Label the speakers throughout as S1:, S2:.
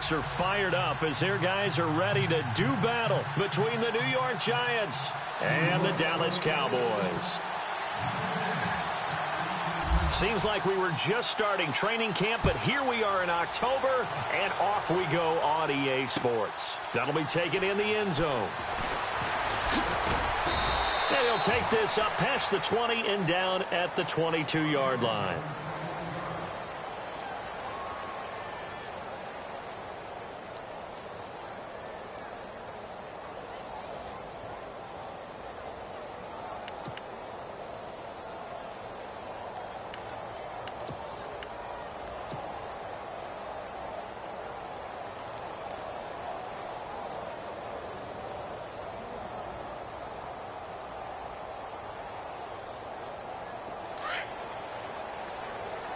S1: Bucs are fired up as their guys are ready to do battle between the New York Giants and the Dallas Cowboys. Seems like we were just starting training camp, but here we are in October, and off we go on EA Sports. That'll be taken in the end zone. And he'll take this up past the 20 and down at the 22-yard line.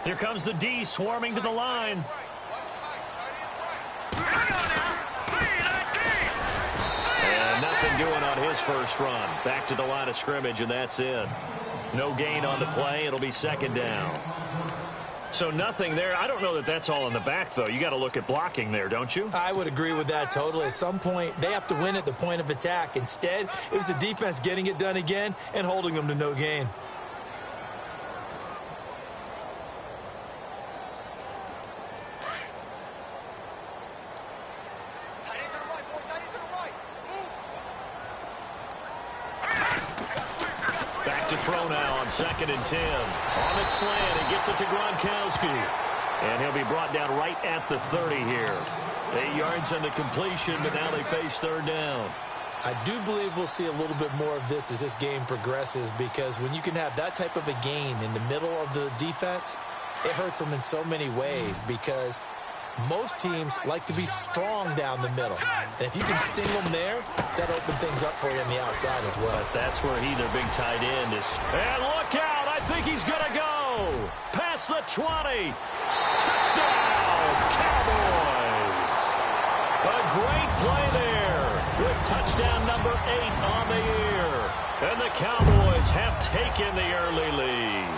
S1: Here comes the D swarming to the line. And nothing doing on his first run. Back to the line of scrimmage, and that's it. No gain on the play. It'll be second down. So nothing there. I don't know that that's all in the back, though. You got to look at blocking there, don't you?
S2: I would agree with that totally. At some point, they have to win at the point of attack. Instead, it was the defense getting it done again and holding them to no gain.
S1: Throw now on 2nd and 10. On the slant, he gets it to Gronkowski. And he'll be brought down right at the 30 here. 8 yards on the completion, but now they face third down.
S2: I do believe we'll see a little bit more of this as this game progresses, because when you can have that type of a gain in the middle of the defense, it hurts them in so many ways, because most teams like to be strong down the middle. And if you can sting them there, that opens things up for you on the outside as well.
S1: But that's where he, their big tight end, is. And look out! I think he's going to go! Past the 20! Touchdown, Cowboys! A great play there with touchdown number 8 on the year. And the Cowboys have taken the early lead.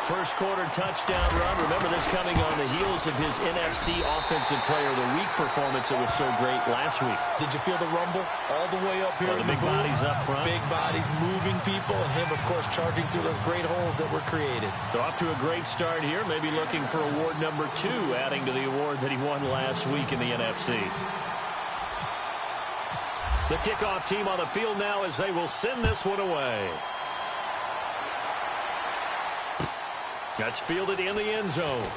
S1: First quarter touchdown run. Remember this coming on the heels of his NFC Offensive Player of the Week performance that was so great last week.
S2: Did you feel the rumble all the way up here?
S1: The big bodies up front.
S2: Big bodies moving people, and him, of course, charging through those great holes that were created.
S1: So off to a great start here. Maybe looking for award number 2, adding to the award that he won last week in the NFC. The kickoff team on the field now as they will send this one away. That's fielded in the end zone.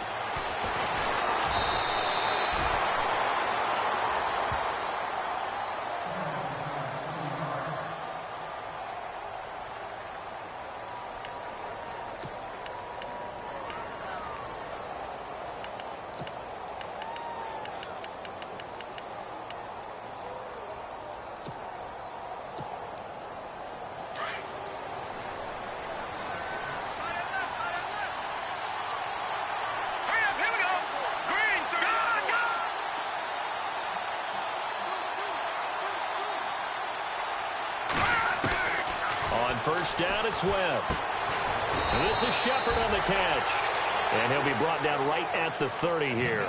S1: First down, it's Webb. And this is Shepard on the catch. And he'll be brought down right at the 30 here.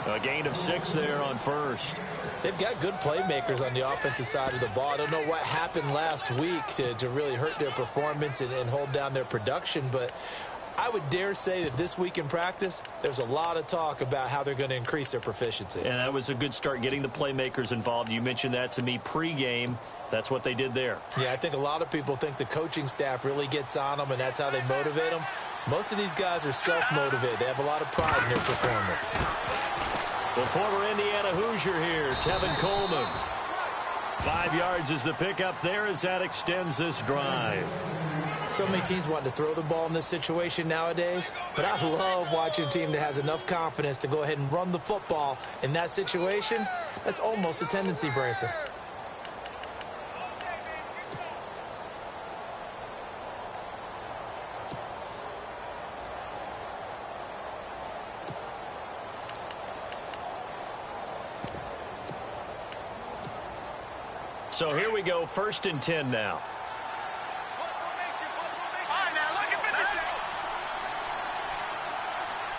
S1: A gain of 6 there on first.
S2: They've got good playmakers on the offensive side of the ball. I don't know what happened last week to really hurt their performance and hold down their production, but I would dare say that this week in practice, there's a lot of talk about how they're going to increase their proficiency.
S1: And that was a good start, getting the playmakers involved. You mentioned that to me pregame. That's what they did there.
S2: Yeah, I think a lot of people think the coaching staff really gets on them, and that's how they motivate them. Most of these guys are self-motivated. They have a lot of pride in their performance.
S1: The former Indiana Hoosier here, Tevin Coleman. 5 yards is the pickup there as that extends this drive.
S2: So many teams want to throw the ball in this situation nowadays, but I love watching a team that has enough confidence to go ahead and run the football in that situation. That's almost a tendency breaker.
S1: So here we go, 1st and 10 now.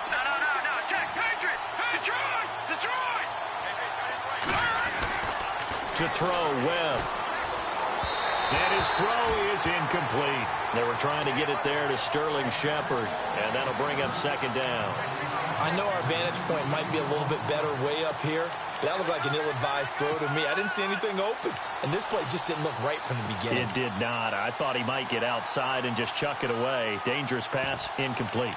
S3: No, check, Patriot, Detroit!
S1: to throw, Webb. And his throw is incomplete. They were trying to get it there to Sterling Shepard, and that'll bring up second down.
S2: I know our vantage point might be a little bit better way up here, but that looked like an ill-advised throw to me. I didn't see anything open, and this play just didn't look right from the beginning.
S1: It did not. I thought he might get outside and just chuck it away. Dangerous pass, incomplete.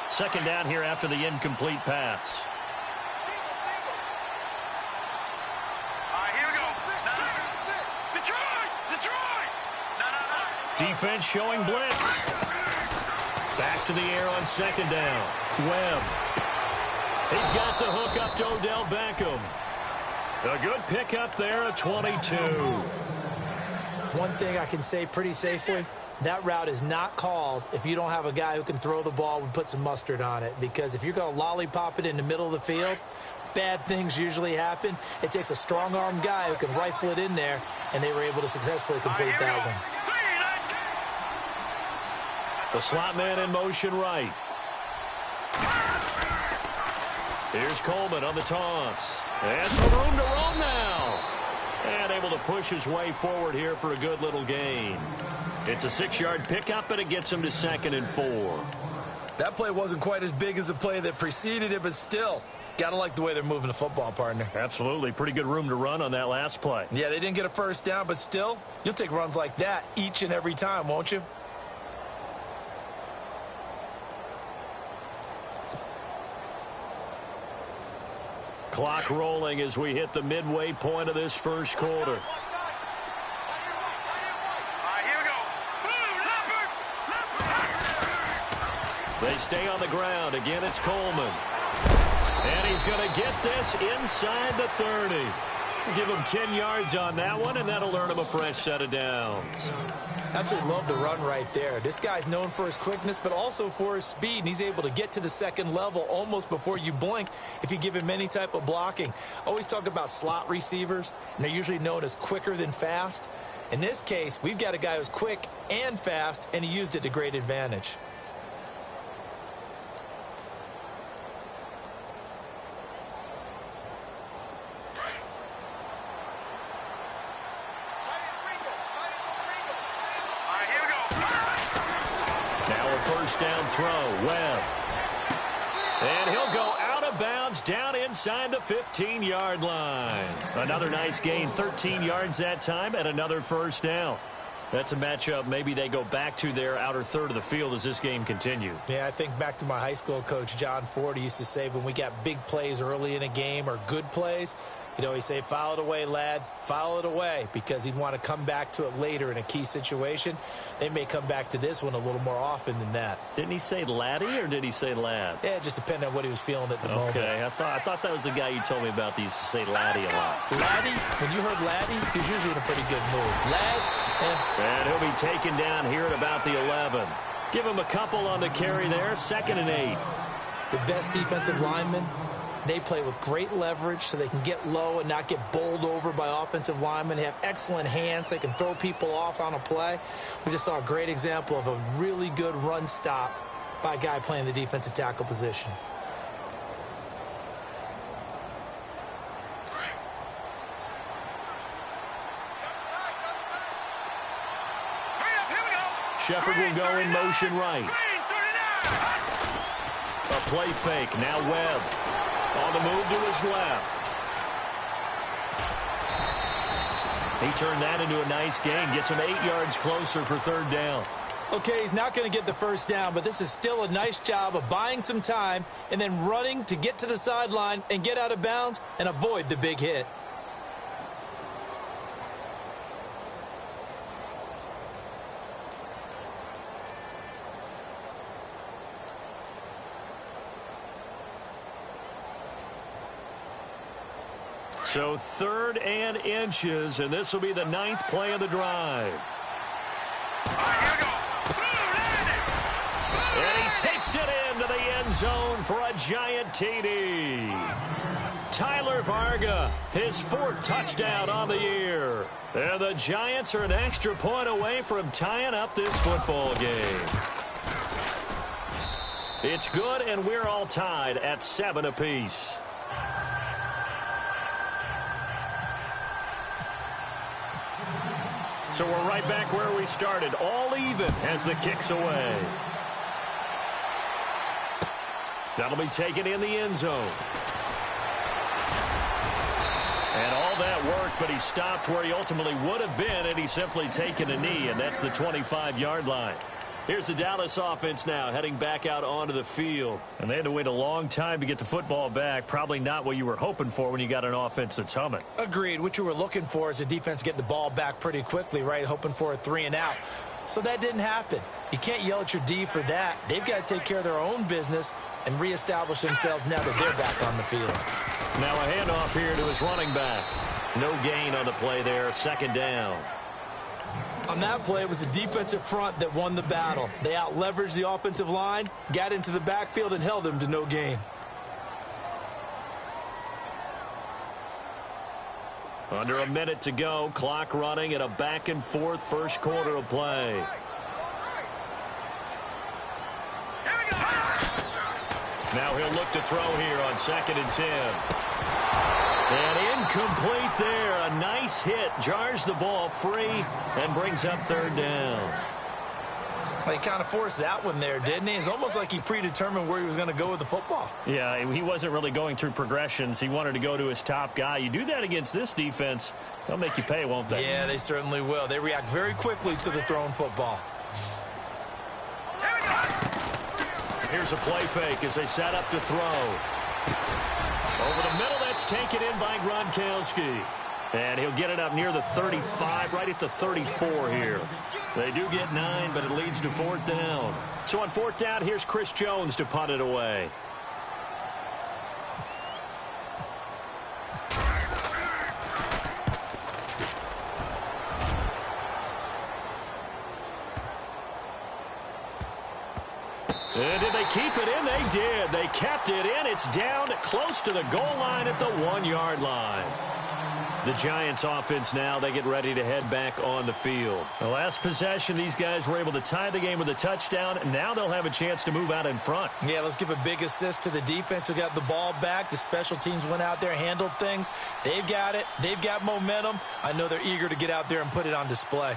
S1: Second down here after the incomplete pass. Defense showing blitz. Back to the air on second down. Webb. He's got the hook up to Odell Beckham. A good pickup there at 22.
S2: One thing I can say pretty safely, that route is not called if you don't have a guy who can throw the ball and put some mustard on it. Because if you're going to lollipop it in the middle of the field, bad things usually happen. It takes a strong-arm guy who can rifle it in there, and they were able to successfully complete that one.
S1: The slot man in motion right. Here's Coleman on the toss. And some room to roam now. And able to push his way forward here for a good little gain. It's a 6-yard pickup, and it gets him to 2nd and 4.
S2: That play wasn't quite as big as the play that preceded it, but still, got to like the way they're moving the football, partner.
S1: Absolutely. Pretty good room to run on that last play.
S2: Yeah, they didn't get a first down, but still, you'll take runs like that each and every time, won't you?
S1: Clock rolling as we hit the midway point of this first quarter. They stay on the ground. Again, it's Coleman. And he's going to get this inside the 30. Give him 10 yards on that one, and that'll earn him a fresh set of downs.
S2: Absolutely love the run right there. This guy's known for his quickness, but also for his speed, and he's able to get to the second level almost before you blink if you give him any type of blocking. Always talk about slot receivers, and they're usually known as quicker than fast. In this case, we've got a guy who's quick and fast, and he used it to great advantage.
S1: First down throw, Webb. And he'll go out of bounds down inside the 15-yard line. Another nice gain, 13 yards that time, and another first down. That's a matchup maybe they go back to their outer third of the field as this game continues.
S2: Yeah, I think back to my high school coach, John Ford. He used to say when we got big plays early in a game or good plays, he'd always say, foul it away, lad, foul it away, because he'd want to come back to it later in a key situation. They may come back to this one a little more often than that.
S1: Didn't he say laddie or did he say lad?
S2: Yeah, it just depended on what he was feeling at the moment.
S1: Okay, I thought that was the guy you told me about that used to say laddie a lot.
S2: Laddie? When you heard laddie, he was usually in a pretty good mood. Lad?
S1: And he'll be taken down here at about the 11. Give him a couple on the carry there, 2nd and 8.
S2: The best defensive linemen, they play with great leverage so they can get low and not get bowled over by offensive linemen. They have excellent hands. They can throw people off on a play. We just saw a great example of a really good run stop by a guy playing the defensive tackle position.
S1: Shepard will go in motion right. A play fake. Now Webb. On the move to his left. He turned that into a nice gain. Gets him 8 yards closer for 3rd down.
S2: Okay, he's not going to get the first down, but this is still a nice job of buying some time and then running to get to the sideline and get out of bounds and avoid the big hit.
S1: So 3rd and inches, and this will be the 9th play of the drive. And he takes it into the end zone for a giant TD. Tyler Varga, his 4th touchdown on the year. And the Giants are an extra point away from tying up this football game. It's good, and we're all tied at 7 apiece. So we're right back where we started, all even as the kick's away. That'll be taken in the end zone. And all that work, but he stopped where he ultimately would have been, and he's simply taken a knee, and that's the 25-yard line. Here's the Dallas offense now, heading back out onto the field. And they had to wait a long time to get the football back. Probably not what you were hoping for when you got an offense that's humming.
S2: Agreed. What you were looking for is the defense getting the ball back pretty quickly, right? Hoping for a 3-and-out. So that didn't happen. You can't yell at your D for that. They've got to take care of their own business and reestablish themselves now that they're back on the field.
S1: Now a handoff here to his running back. No gain on the play there, second down.
S2: On that play, it was the defensive front that won the battle. They out-leveraged the offensive line, got into the backfield, and held them to no gain.
S1: Under a minute to go, clock running at a back-and-forth first quarter of play. Now he'll look to throw here on 2nd and 10. And incomplete there. A nice hit. Jars the ball free and brings up 3rd down.
S2: Well, he kind of forced that one there, didn't he? It's almost like he predetermined where he was going to go with the football.
S1: Yeah, he wasn't really going through progressions. He wanted to go to his top guy. You do that against this defense, they'll make you pay, won't they?
S2: Yeah, they certainly will. They react very quickly to the thrown football.
S1: Here's a play fake as they set up to throw. Over the middle, that's taken in by Gronkowski. And he'll get it up near the 35, right at the 34 here. They do get 9, but it leads to 4th down. So on 4th down, here's Chris Jones to punt it away. And did they keep it in? They did. They kept it in. It's down close to the goal line at the 1-yard line. The Giants offense now, they get ready to head back on the field. The last possession, these guys were able to tie the game with a touchdown. And now they'll have a chance to move out in front.
S2: Yeah, let's give a big assist to the defense who got the ball back. The special teams went out there, handled things. They've got it. They've got momentum. I know they're eager to get out there and put it on display.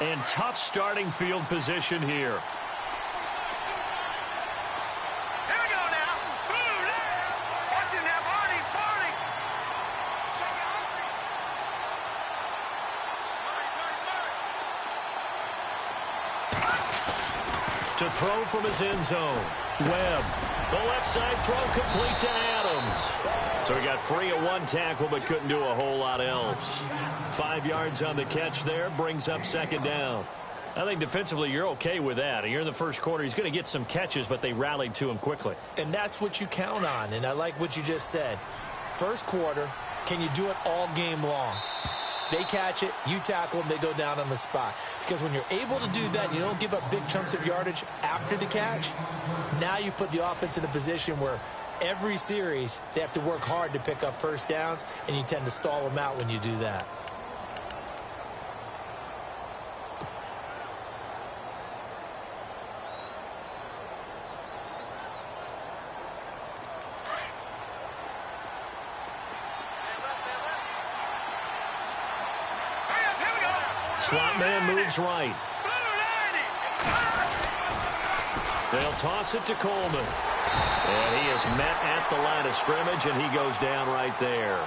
S1: And tough starting field position here.
S3: Here we go now. Boom, watch it now, Barney.
S1: To throw from his end zone. Webb. The left side throw complete to Adams. So he got free of one tackle but couldn't do a whole lot else. 5 yards on the catch there, brings up 2nd down. I think defensively you're okay with that. You're in the first quarter. He's going to get some catches, but they rallied to him quickly.
S2: And that's what you count on, and I like what you just said. First quarter, can you do it all game long? They catch it, you tackle them, they go down on the spot. Because when you're able to do that, you don't give up big chunks of yardage after the catch. Now you put the offense in a position where every series they have to work hard to pick up first downs, and you tend to stall them out when you do that.
S1: Slot man moves right. They'll toss it to Coleman. And he is met at the line of scrimmage, and he goes down right there.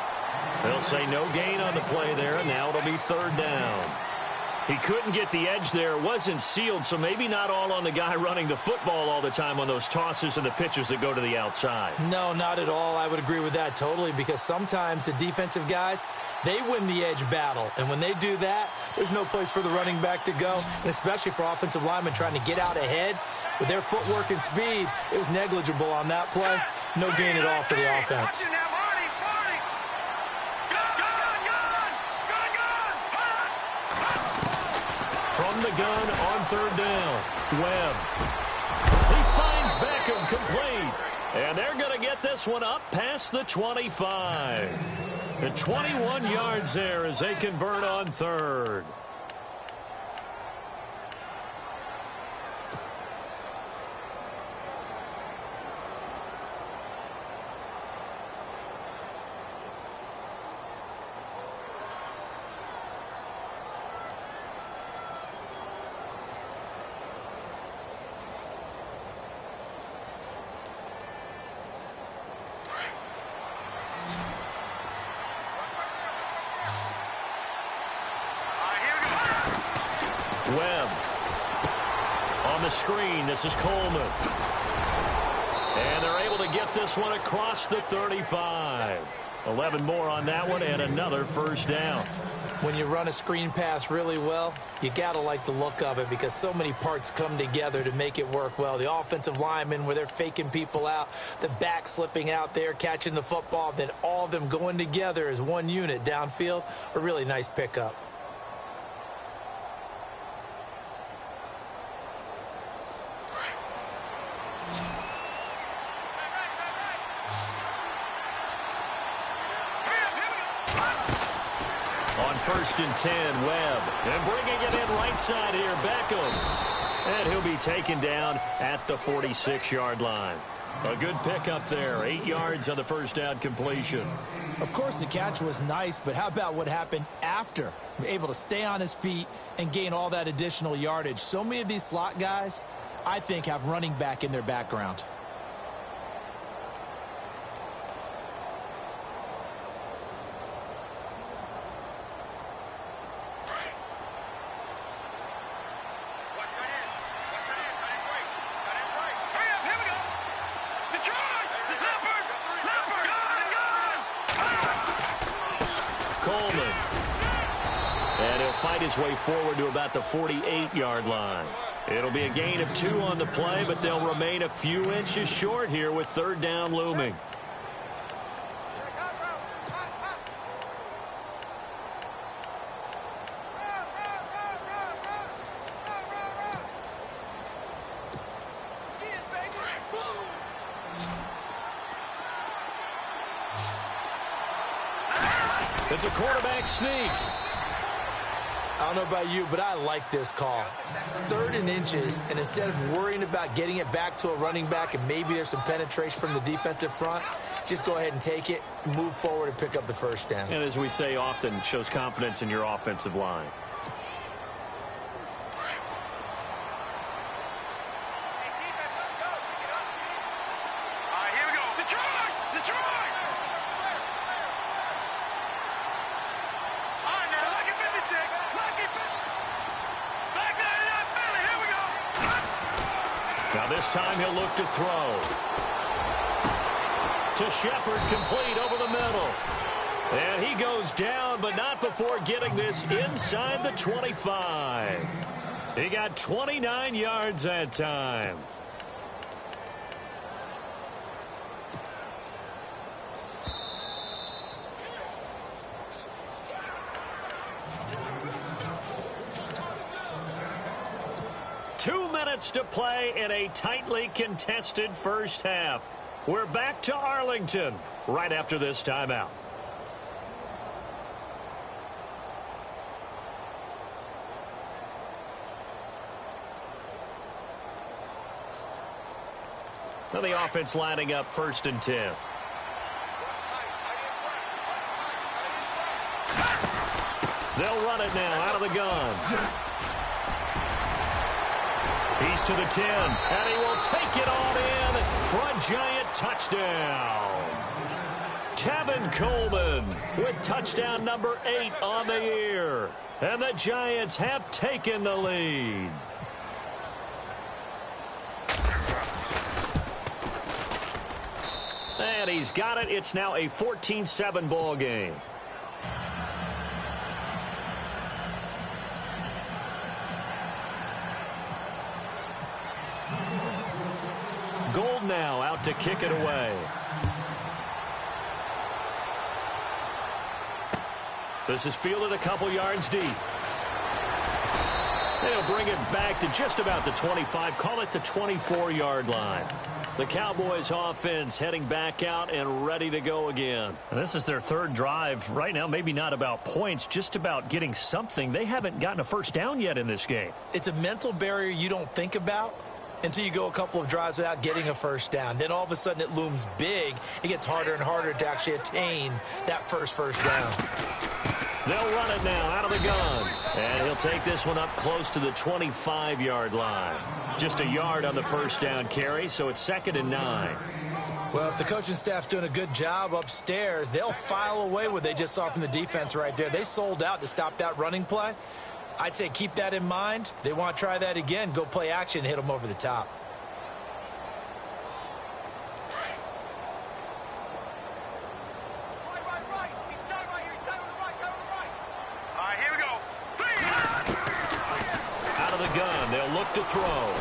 S1: They'll say no gain on the play there, and now it'll be 3rd down. He couldn't get the edge there. It wasn't sealed, so maybe not all on the guy running the football all the time on those tosses and the pitches that go to the outside.
S2: No, not at all. I would agree with that totally, because sometimes the defensive guys, they win the edge battle. And when they do that, there's no place for the running back to go, and especially for offensive linemen trying to get out ahead. With their footwork and speed, it was negligible on that play. No gain at all for the offense.
S1: From the gun on 3rd down, Webb. He finds Beckham complete. And they're going to get this one up past the 25. And 21 yards there as they convert on 3rd. Webb. On the screen, this is Coleman. And they're able to get this one across the 35. 11 more on that one and another first down.
S2: When you run a screen pass really well, you got to like the look of it because so many parts come together to make it work well. The offensive linemen where they're faking people out, the back slipping out there, catching the football, then all of them going together as one unit downfield. A really nice pickup.
S1: First and 10, Webb. And bringing it in right side here, Beckham. And he'll be taken down at the 46-yard line. A good pickup there. 8 yards on the first down completion.
S2: Of course, the catch was nice, but how about what happened after? Able to stay on his feet and gain all that additional yardage. So many of these slot guys, I think, have running back in their background.
S1: Coleman. And he'll fight his way forward to about the 48-yard line. It'll be a gain of 2 on the play, but they'll remain a few inches short here with third down looming. It's a quarterback sneak.
S2: I don't know about you, but I like this call. 3rd and inches, and instead of worrying about getting it back to a running back and maybe there's some penetration from the defensive front, just go ahead and take it, move forward, and pick up the first down.
S1: And as we say often, shows confidence in your offensive line. Now this time he'll look to throw. To Shepard, complete over the middle. And he goes down, but not before getting this inside the 25. He got 29 yards that time. To play in a tightly contested first half. We're back to Arlington right after this timeout. Now the offense lining up 1st and 10. They'll run it now out of the gun. He's to the 10, and he will take it all in for a giant touchdown. Tevin Coleman with touchdown number 8 on the year. And the Giants have taken the lead. And he's got it. It's now a 14-7 ball game. Gold now out to kick it away. This is fielded a couple yards deep. They'll bring it back to just about the 25. Call it the 24-yard line. The Cowboys offense heading back out and ready to go again. And this is their 3rd drive. Right now, maybe not about points, just about getting something. They haven't gotten a first down yet in this game.
S2: It's a mental barrier you don't think about until you go a couple of drives without getting a first down. Then all of a sudden it looms big. It gets harder and harder to actually attain that first down.
S1: They'll run it now out of the gun. And he'll take this one up close to the 25-yard line. Just a yard on the first down carry, so it's 2nd and 9.
S2: Well, if the coaching staff's doing a good job upstairs, they'll file away what they just saw from the defense right there. They sold out to stop that running play. I'd say keep that in mind. They want to try that again. Go play action and hit them over the top.
S3: Right. He's standing right here. He's standing on the right. Go to the right. All right, here we go.
S1: Out of the gun, they'll look to throw.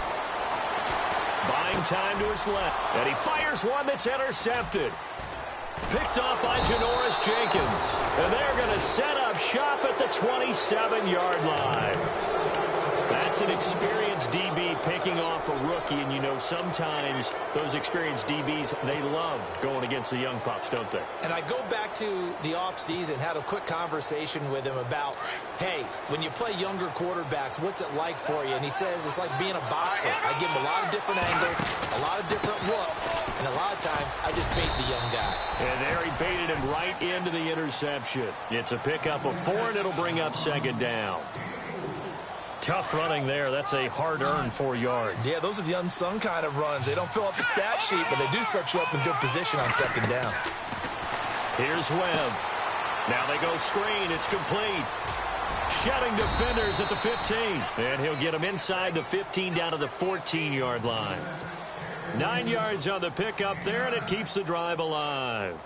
S1: Buying time to his left. And he fires one that's intercepted. Picked off by Janoris Jenkins. And they're going to set up shop at the 27-yard line. That's an experienced DB picking off a rookie. And, you know, sometimes those experienced DBs, they love going against the young pups, don't they?
S2: And I go back to the offseason, had a quick conversation with him about, hey, when you play younger quarterbacks, what's it like for you? And he says it's like being a boxer. I give him a lot of different angles, a lot of different looks, and a lot of times I just bait the young guy.
S1: And there he baited him right into the interception. It's a pickup of 4, and it'll bring up second down. Tough running there. That's a hard-earned 4 yards.
S2: Yeah, those are the unsung kind of runs. They don't fill up the stat sheet, but they do set you up in good position on second down.
S1: Here's Webb. Now they go screen. It's complete. Shedding defenders at the 15. And he'll get him inside the 15 down to the 14-yard line. 9 yards on the pickup there, and it keeps the drive alive.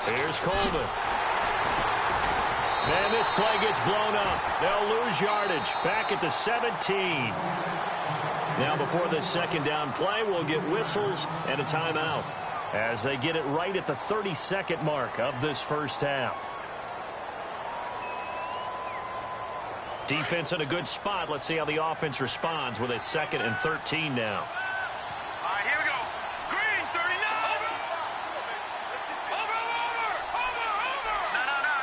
S1: Here's Coleman. And this play gets blown up. They'll lose yardage back at the 17. Now before the second down play, we'll get whistles and a timeout as they get it right at the 32nd mark of this first half. Defense in a good spot. Let's see how the offense responds with a 2nd and 13 now.
S3: All right, here we go. Green, 39. Over.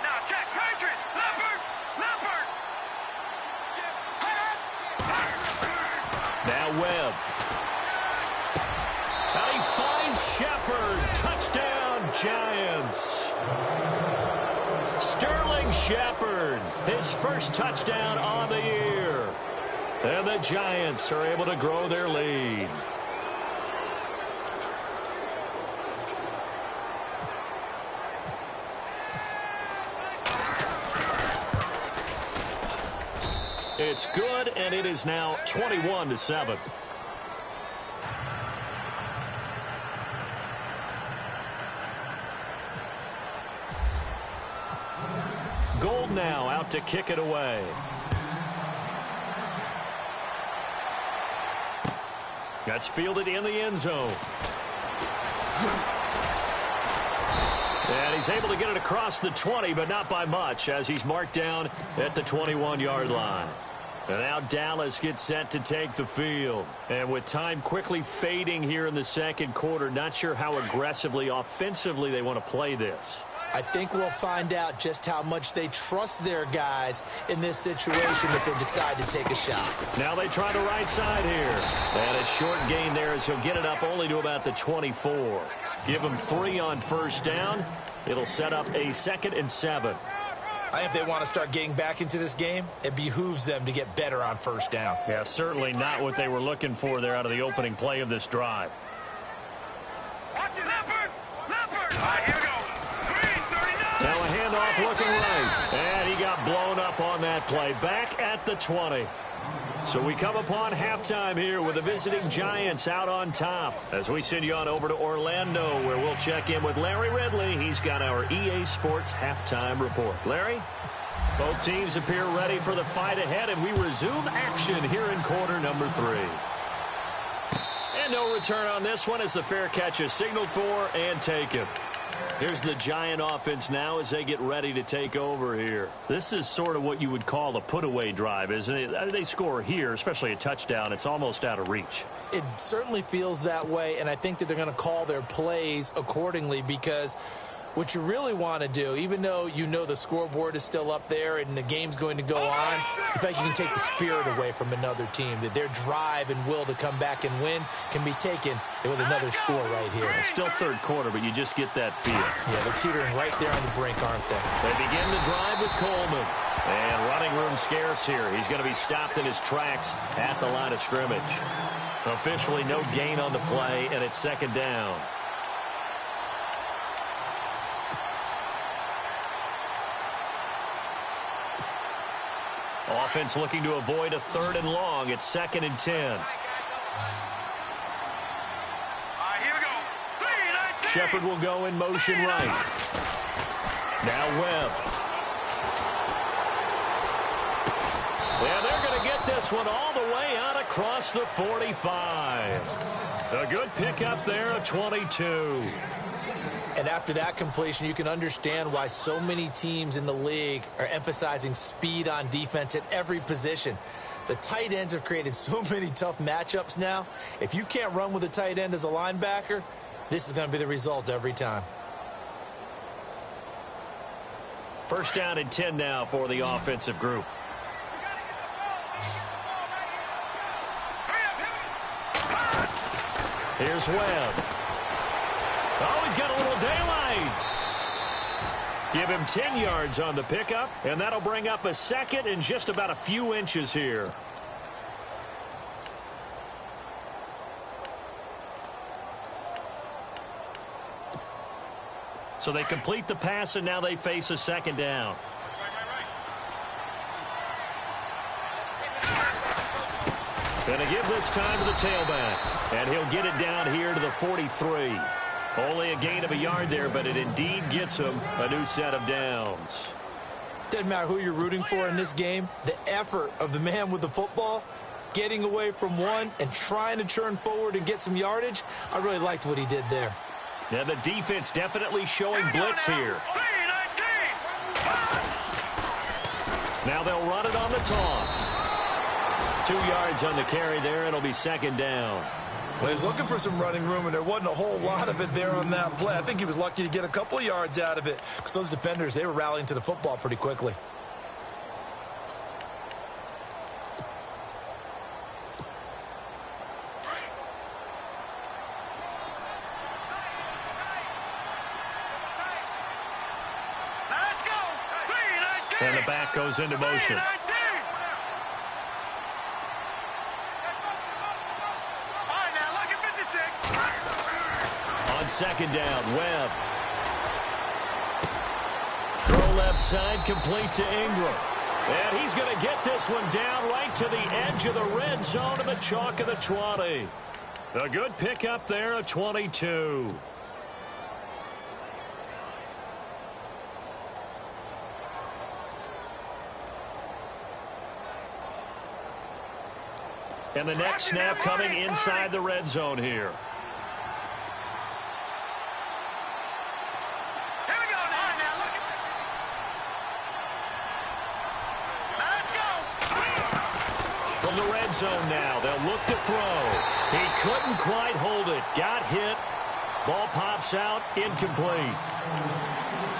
S3: No. Check. Patriot. Leopard.
S1: Now Webb. And he finds Shepard. Touchdown, Giants. Sterling Shepard, his first touchdown on the year. And the Giants are able to grow their lead. It's good, and it is now 21-7. Gold now out to kick it away. That's fielded in the end zone. And he's able to get it across the 20, but not by much, as he's marked down at the 21-yard line. And now Dallas gets set to take the field. And with time quickly fading here in the second quarter, not sure how aggressively, offensively they want to play this.
S2: I think we'll find out just how much they trust their guys in this situation if they decide to take a shot.
S1: Now they try the right side here. And a short gain there as he'll get it up only to about the 24. Give him 3 on first down. It'll set up a 2nd and 7.
S2: I think if they want to start getting back into this game, it behooves them to get better on first down.
S1: Yeah, certainly not what they were looking for there out of the opening play of this drive.
S3: Watch it, Leopard. All right, here we go.
S1: Now a handoff looking right. And he got blown up on that play. Back at the 20. So we come upon halftime here with the visiting Giants out on top. As we send you on over to Orlando, where we'll check in with Larry Ridley. He's got our EA Sports halftime report. Larry? Both teams appear ready for the fight ahead, and we resume action here in quarter number 3. And no return on this one as the fair catch is signaled for and taken. Here's the Giant offense now as they get ready to take over here. This is sort of what you would call a put-away drive, isn't it? They score here, especially a touchdown. It's almost out of reach.
S2: It certainly feels that way, and I think that they're going to call their plays accordingly because What you really want to do, even though you know the scoreboard is still up there and the game's going to go on, in fact, you can take the spirit away from another team, that their drive and will to come back and win can be taken with another score right here.
S1: It's still third quarter, but you just get that feel.
S2: Yeah, they're teetering right there on the brink, aren't they?
S1: They begin the drive with Coleman. And running room scarce here. He's going to be stopped in his tracks at the line of scrimmage. Officially no gain on the play, and it's second down. Offense looking to avoid a 3rd and long. It's 2nd and 10.
S3: Here we go.
S1: Shepard will go in motion right. Now Webb. And they're going to get this one all the way out across the 45. A good pickup there at 22.
S2: And after that completion, you can understand why so many teams in the league are emphasizing speed on defense at every position. The tight ends have created so many tough matchups now. If you can't run with a tight end as a linebacker, this is going to be the result every time.
S1: First down and 10 now for the offensive group. Here's Webb. Oh, he's got a little daylight. Give him 10 yards on the pickup, and that'll bring up a 2nd and just about a few inches here. So they complete the pass, and now they face a 2nd down. Going to give this time to the tailback, and he'll get it down here to the 43. Only a gain of a yard there, but it indeed gets him a new set of downs.
S2: Doesn't matter who you're rooting for in this game. The effort of the man with the football, getting away from one and trying to turn forward and get some yardage, I really liked what he did there.
S1: Yeah, the defense definitely showing blitz here. Now they'll run it on the toss. 2 yards on the carry there. It'll be 2nd down.
S2: Well, he was looking for some running room, and there wasn't a whole lot of it there on that play. I think he was lucky to get a couple of yards out of it because those defenders, they were rallying to the football pretty quickly.
S3: Let's go.
S1: And the back goes into motion. On 2nd down, Webb. Throw left side, complete to Ingram. And he's going to get this one down right to the edge of the red zone to the chalk of the 20. A good pickup there at 22. And the next snap coming inside the red zone here. From the red zone now, they'll look to throw. He couldn't quite hold it. Got hit. Ball pops out, incomplete.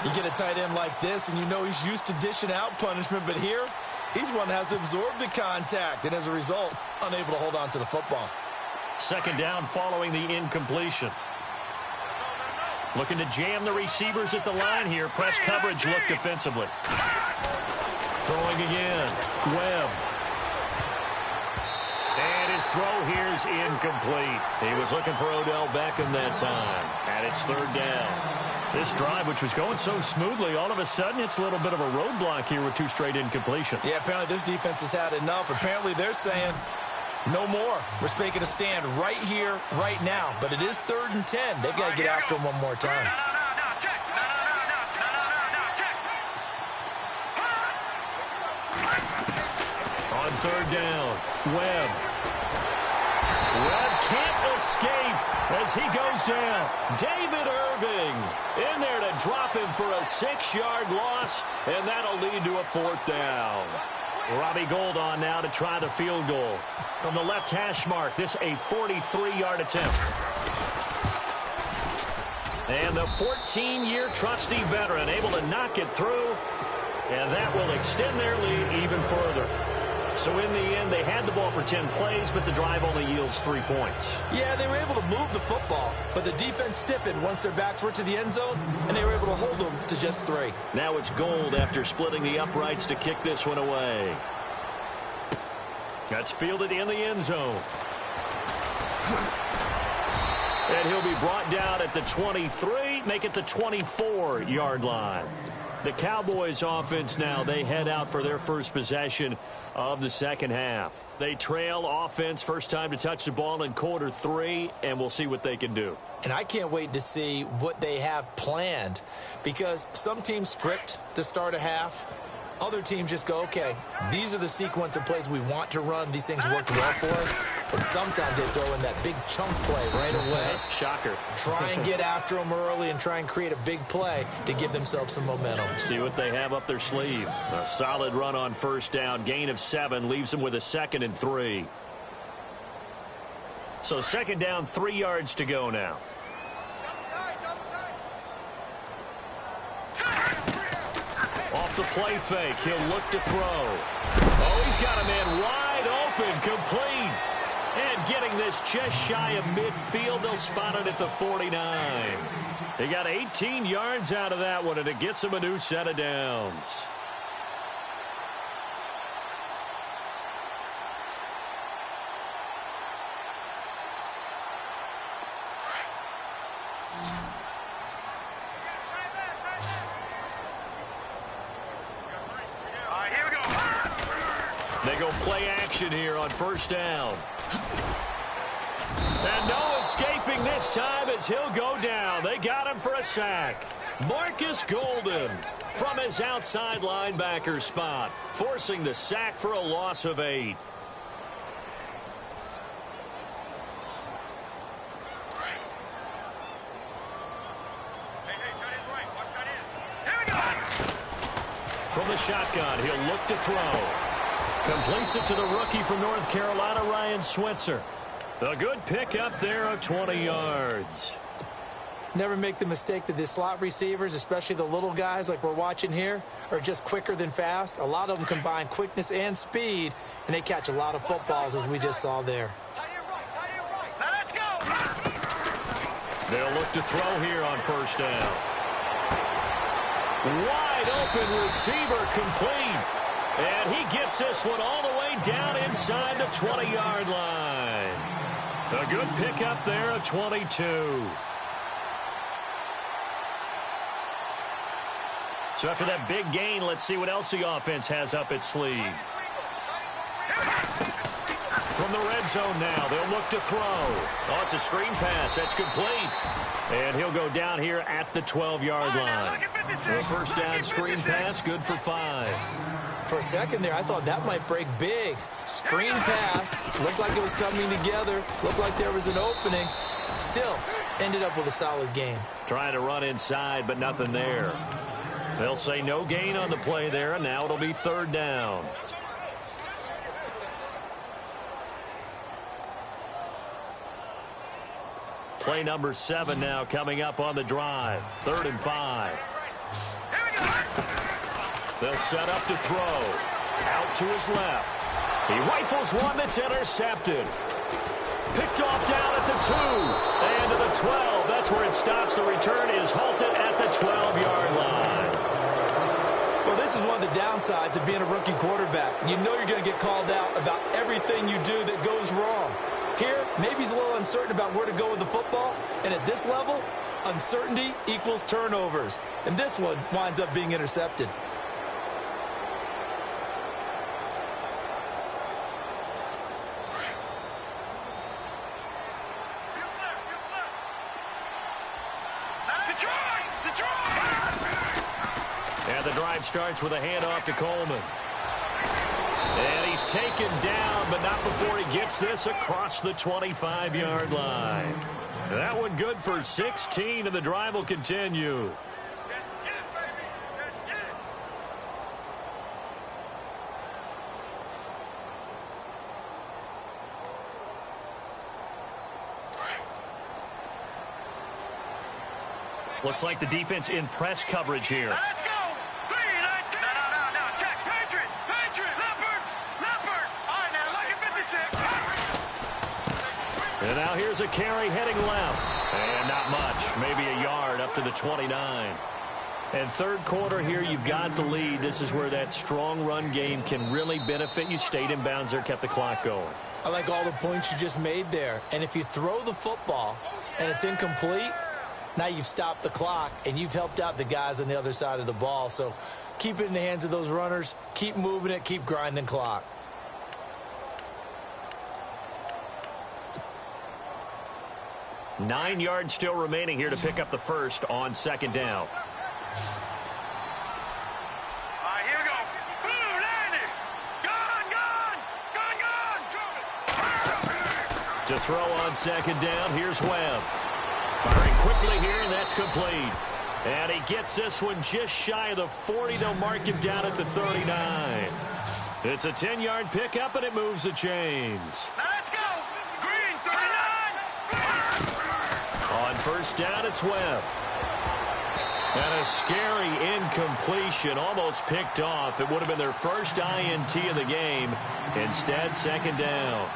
S2: You get a tight end like this, and you know he's used to dishing out punishment, but here, he's one that has to absorb the contact, and as a result, unable to hold on to the football.
S1: 2nd down following the incompletion. Looking to jam the receivers at the line here. Press coverage look defensively. Throwing again. Webb. And his throw here is incomplete. He was looking for Odell Beckham that time. And it's 3rd down. This drive, which was going so smoothly, all of a sudden it's a little bit of a roadblock here with 2 straight incompletions.
S2: Yeah, apparently this defense has had enough. Apparently they're saying no more. We're making a stand right here, right now. But it is 3rd and 10. They've got to get after him one more time.
S1: On 3rd down, Webb. Webb can't escape as he goes down. David Irving in there to drop him for a 6-yard loss, and that'll lead to a 4th down. Robbie Gould on now to try the field goal. From the left hash mark, this a 43-yard attempt. And the 14-year trusty veteran able to knock it through, and that will extend their lead even further. So in the end, they had the ball for 10 plays, but the drive only yields 3 points.
S2: Yeah, they were able to move the football, but the defense stiffened once their backs were to the end zone, and they were able to hold them to just 3.
S1: Now it's Gold after splitting the uprights to kick this one away. That's fielded in the end zone. And he'll be brought down at the 23, make it the 24-yard line. The Cowboys offense now, they head out for their first possession of the second half. They trail offense, first time to touch the ball in quarter 3, and we'll see what they can do.
S2: And I can't wait to see what they have planned, because some teams script to start a half. Other teams just go, okay, these are the sequence of plays we want to run. These things work well for us. And sometimes they throw in that big chunk play right away.
S1: Shocker.
S2: Try and get after them early and try and create a big play to give themselves some momentum.
S1: See what they have up their sleeve. A solid run on first down. Gain of 7 leaves them with a 2nd and 3. So second down, 3 yards to go now. Off the play fake, he'll look to throw. Oh, he's got a man wide open, complete. And getting this just shy of midfield, they'll spot it at the 49. They got 18 yards out of that one, and it gets them a new set of downs. They go play action here on first down. And no escaping this time as he'll go down. They got him for a sack. Marcus Golden from his outside linebacker spot, forcing the sack for a loss of 8. From the shotgun, he'll look to throw. Completes it to the rookie from North Carolina, Ryan Switzer. A good pickup there of 20 yards.
S2: Never make the mistake that the slot receivers, especially the little guys like we're watching here, are just quicker than fast. A lot of them combine quickness and speed, and they catch a lot of footballs, as we just saw there.
S3: Now let's go.
S1: They'll look to throw here on first down. Wide open receiver complete. And he gets this one all the way down inside the 20-yard line. A good pickup there of 22. So after that big gain, let's see what else the offense has up its sleeve. From the red zone now, they'll look to throw. Oh, it's a screen pass. That's complete. And he'll go down here at the 12-yard line. A first down screen pass, good for 5.
S2: For a second there, I thought that might break big. Screen pass. Looked like it was coming together. Looked like there was an opening. Still, ended up with a solid game.
S1: Trying to run inside, but nothing there. They'll say no gain on the play there, and now it'll be third down. Play number 7 now coming up on the drive. 3rd and 5. They'll set up to throw. Out to his left. He rifles one that's intercepted. Picked off down at the 2. And to the 12. That's where it stops. The return is halted at the 12-yard line.
S2: Well, this is one of the downsides of being a rookie quarterback. You know you're going to get called out about everything you do that goes wrong. Here, maybe he's a little uncertain about where to go with the football. And at this level, uncertainty equals turnovers. And this one winds up being intercepted.
S1: And the drive starts with a handoff to Coleman. And he's taken down, but not before he gets this across the 25-yard line. That one good for 16, and the drive will continue. Looks like the defense in press coverage here.
S3: Let's go. 3-19. No. Check. Patriot. Leopard. All right, now look at 56.
S1: And now here's a carry heading left. And not much. Maybe a yard up to the 29. And third quarter here, you've got the lead. This is where that strong run game can really benefit you. Stayed in bounds there, kept the clock going.
S2: I like all the points you just made there. And if you throw the football and it's incomplete, now you've stopped the clock and you've helped out the guys on the other side of the ball. So keep it in the hands of those runners. Keep moving it. Keep grinding clock.
S1: Nine yards still remaining here to pick up the first on second down. To throw on second down, here's Webb. Firing quickly here, and that's complete. And he gets this one just shy of the 40. They'll mark him down at the 39. It's a 10-yard pickup, and it moves the chains.
S3: Let's go. Green, 39.
S1: On first down, it's Webb. And a scary incompletion, almost picked off. It would have been their first INT of the game. Instead, second down.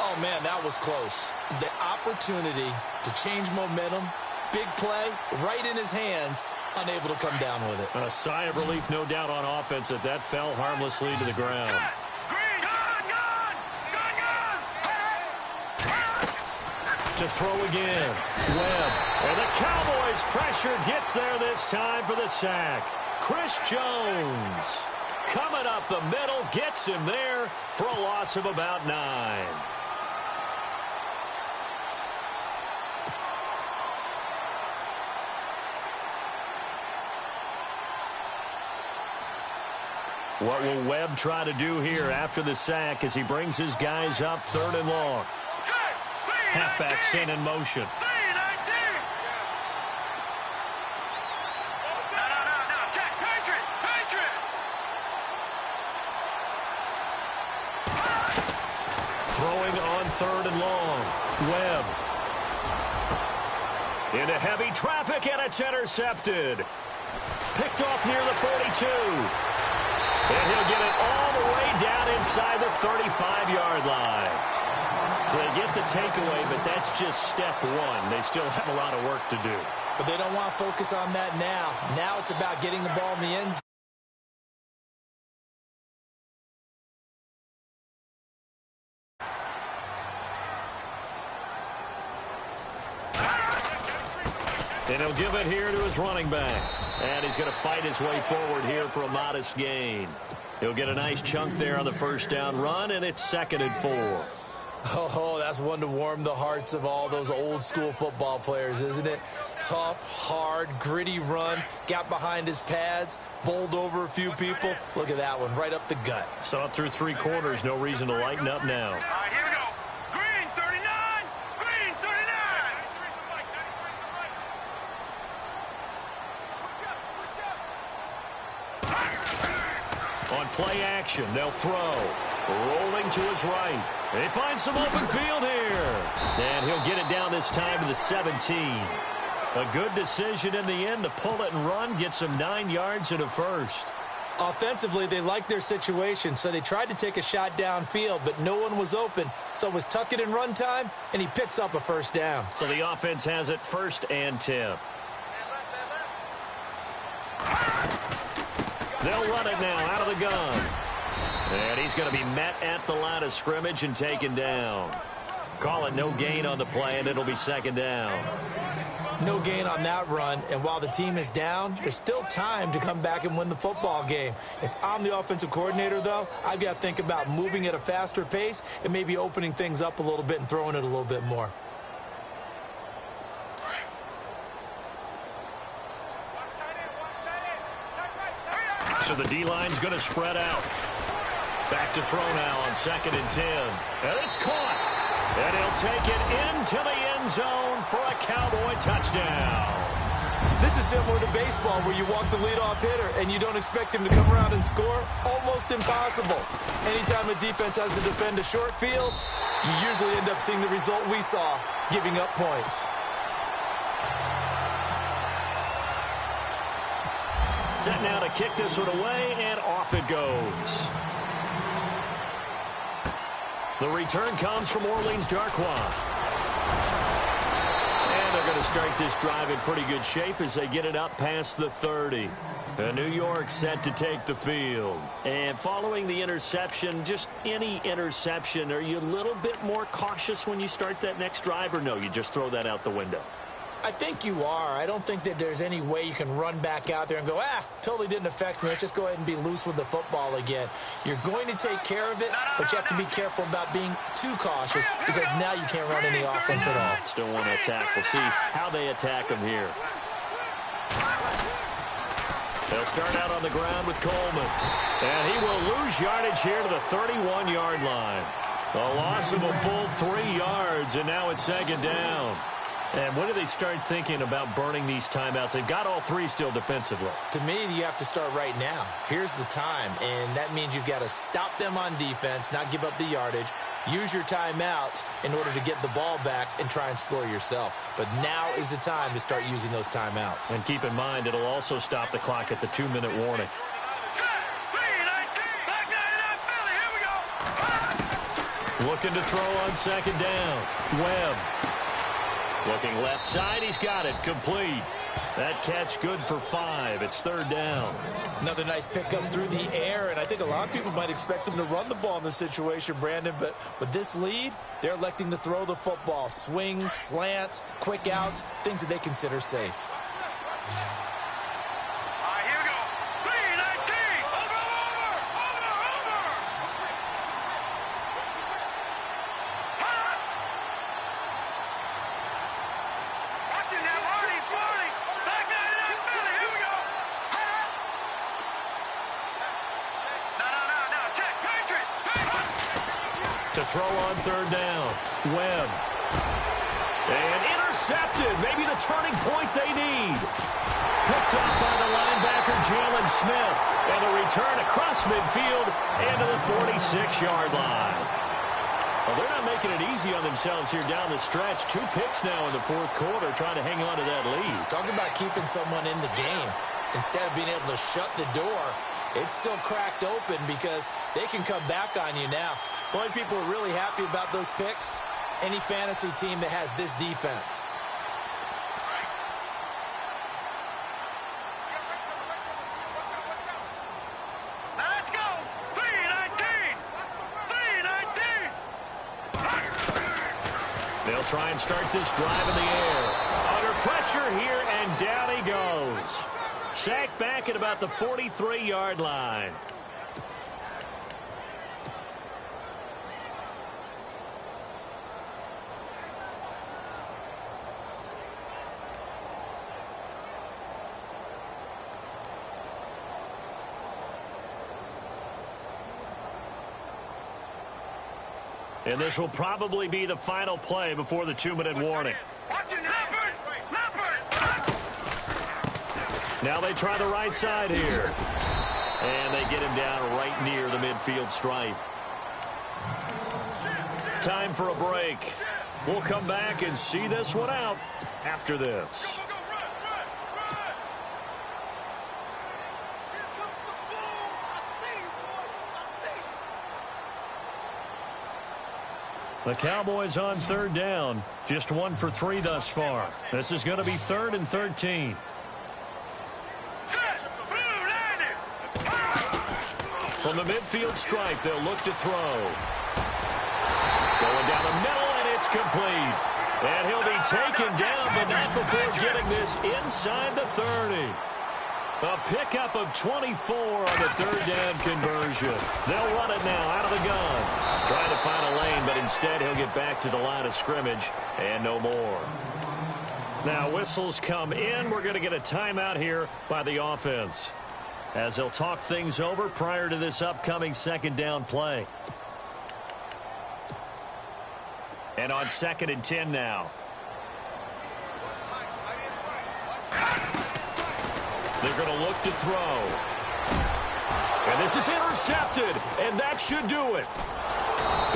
S2: Oh, man, that was close. The opportunity to change momentum, big play, right in his hands, unable to come down with it.
S1: A sigh of relief, no doubt, on offense that fell harmlessly to the ground.
S3: Green, gun.
S1: To throw again. Webb. And the Cowboys' pressure gets there this time for the sack. Chris Jones coming up the middle, gets him there for a loss of about 9. What will Webb try to do here after the sack as he brings his guys up third and long? Halfback sent in motion.
S3: No. Check. Patriot.
S1: Throwing on third and long. Webb. Into heavy traffic, and it's intercepted. Picked off near the 42. And he'll get it all the way down inside the 35-yard line. So they get the takeaway, but that's just step one. They still have a lot of work to do.
S2: But they don't want to focus on that now. Now it's about getting the ball in the end zone.
S1: And he'll give it here to his running back. And he's going to fight his way forward here for a modest gain. He'll get a nice chunk there on the first down run, and it's 2nd and 4.
S2: Oh, that's one to warm the hearts of all those old school football players, isn't it? Tough, hard, gritty run, got behind his pads, bowled over a few people. Look at that one, right up the gut.
S1: So up through 3 quarters, no reason to lighten up now.
S3: All right, here we go. Green, 39.
S1: On play action, they'll throw. Rolling to his right. They find some open field here. And he'll get it down this time to the 17. A good decision in the end to pull it and run. Gets him 9 yards and a first.
S2: Offensively, they liked their situation, so they tried to take a shot downfield, but no one was open. So it was tuck it in run time, and he picks up a first down.
S1: So the offense has it 1st and 10. They'll run it now out of the gun. And he's going to be met at the line of scrimmage and taken down. Call it no gain on the play, and it'll be 2nd down.
S2: No gain on that run, and while the team is down, there's still time to come back and win the football game. If I'm the offensive coordinator, though, I've got to think about moving at a faster pace and maybe opening things up a little bit and throwing it a little bit more.
S1: So the D-line's going to spread out. Back to throw now on 2nd and 10. And it's caught. And he'll take it into the end zone for a Cowboy touchdown.
S2: This is similar to baseball where you walk the leadoff hitter and you don't expect him to come around and score. Almost impossible. Anytime a defense has to defend a short field, you usually end up seeing the result we saw, giving up points.
S1: Set now to kick this one away, and off it goes. The return comes from Orleans Darkwa. And they're going to start this drive in pretty good shape as they get it up past the 30. And New York set to take the field. And following the interception, just any interception, are you a little bit more cautious when you start that next drive, or no, you just throw that out the window?
S2: I think you are. I don't think that there's any way you can run back out there and go, totally didn't affect me. Let's just go ahead and be loose with the football again. You're going to take care of it, but you have to be careful about being too cautious because now you can't run any offense at all.
S1: Still want to attack. We'll see how they attack them here. They'll start out on the ground with Coleman. And he will lose yardage here to the 31-yard line. A loss of a full 3 yards, and now it's second down. And when do they start thinking about burning these timeouts? They've got all 3 still defensively.
S2: To me, you have to start right now. Here's the time, and that means you've got to stop them on defense, not give up the yardage, use your timeouts in order to get the ball back and try and score yourself. But now is the time to start using those timeouts.
S1: And keep in mind, it'll also stop the clock at the 2-minute warning. Looking to throw on second down. Webb. Looking left side, he's got it, complete. That catch good for 5. It's third down.
S2: Another nice pickup through the air, and I think a lot of people might expect them to run the ball in this situation, Brandon, but with this lead, they're electing to throw the football. Swings, slants, quick outs, things that they consider safe.
S1: To throw on third down. Webb. And intercepted. Maybe the turning point they need. Picked up by the linebacker, Jalen Smith. And a return across midfield and to the 46-yard line. Well, they're not making it easy on themselves here down the stretch. 2 picks now in the fourth quarter trying to hang on to that lead.
S2: Talk about keeping someone in the game. Instead of being able to shut the door, it's still cracked open because they can come back on you now. The only people who are really happy about those picks, any fantasy team that has this defense.
S3: Let's go! 3-19!
S1: They'll try and start this drive in the air. Under pressure here, and down he goes. Sacked back at about the 43-yard line. And this will probably be the final play before the 2-minute warning. Now they try the right side here. And they get him down right near the midfield stripe. Time for a break. We'll come back and see this one out after this. The Cowboys on third down. Just 1 for 3 thus far. This is going to be 3rd and 13. From the midfield stripe, they'll look to throw. Going down the middle, and it's complete. And he'll be taken down, but not before getting this inside the 30. A pickup of 24 on the third down conversion. They'll run it now out of the gun. Trying to find a lane, but instead he'll get back to the line of scrimmage and no more. Now whistles come in. We're going to get a timeout here by the offense as they'll talk things over prior to this upcoming second down play. And on 2nd and 10 now. They're going to look to throw. And this is intercepted, and that should do it.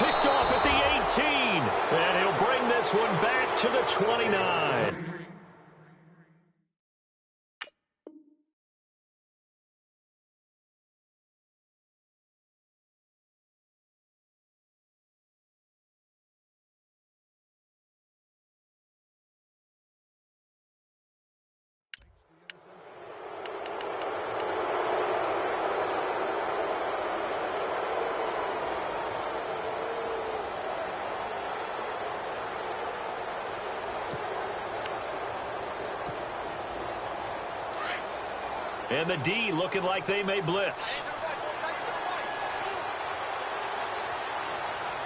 S1: Picked off at the 18, and he'll bring this one back to the 29. And the D looking like they may blitz.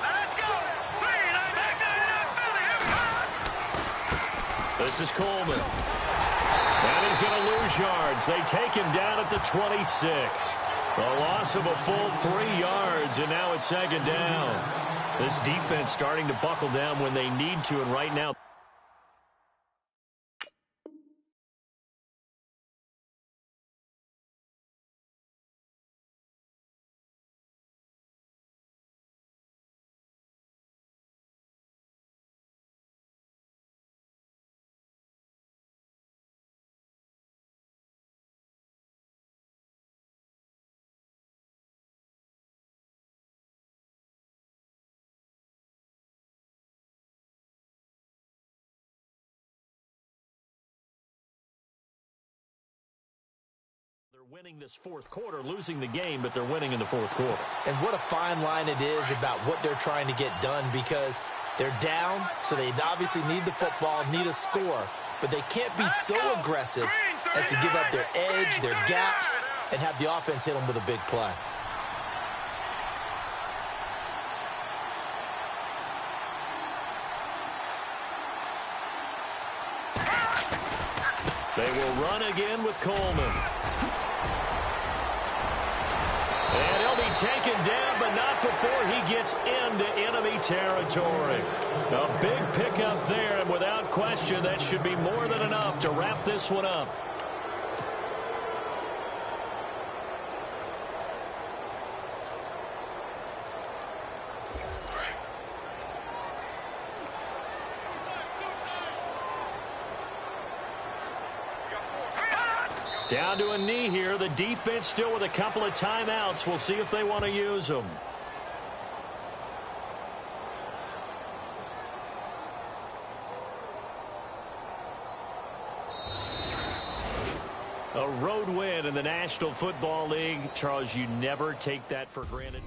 S3: Let's go.
S1: This is Coleman. And he's going to lose yards. They take him down at the 26. A loss of a full 3 yards, and now it's second down. This defense starting to buckle down when they need to, and right now they're winning this fourth quarter, losing the game, but they're winning in the fourth quarter.
S2: And what a fine line it is about what they're trying to get done, because they're down, so they obviously need the football, need a score, but they can't be so aggressive as to give up their edge, their gaps, and have the offense hit them with a big play.
S1: They will run again with Coleman. And he'll be taken down, but not before he gets into enemy territory. A big pickup there, and without question, that should be more than enough to wrap this one up. Down to a knee here. The defense still with a couple of timeouts. We'll see if they want to use them. A road win in the National Football League. Charles, you never take that for granted.